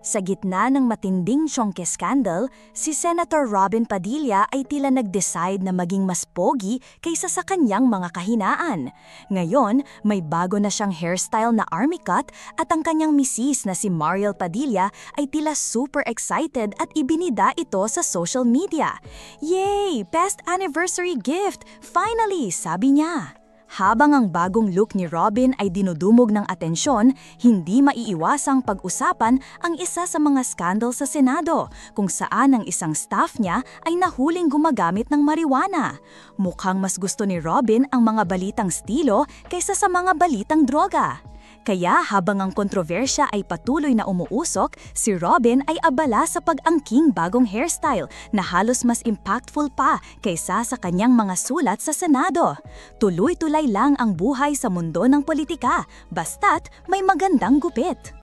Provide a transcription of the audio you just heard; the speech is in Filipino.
Sa gitna ng matinding Syongke scandal, si Senator Robin Padilla ay tila nag-decide na maging mas pogi kaysa sa kanyang mga kahinaan. Ngayon, may bago na siyang hairstyle na army cut at ang kanyang misis na si Mariel Padilla ay tila super excited at ibinida ito sa social media. Yay! Best anniversary gift! Finally! Sabi niya. Habang ang bagong look ni Robin ay dinudumog ng atensyon, hindi maiiwasang pag-usapan ang isa sa mga skandal sa Senado, kung saan ang isang staff niya ay nahuling gumagamit ng marijuana. Mukhang mas gusto ni Robin ang mga balitang estilo kaysa sa mga balitang droga. Kaya habang ang kontrobersya ay patuloy na umuusok, si Robin ay abala sa pag-angking bagong hairstyle na halos mas impactful pa kaysa sa kanyang mga sulat sa Senado. Tuloy-tulay lang ang buhay sa mundo ng politika, basta't may magandang gupit.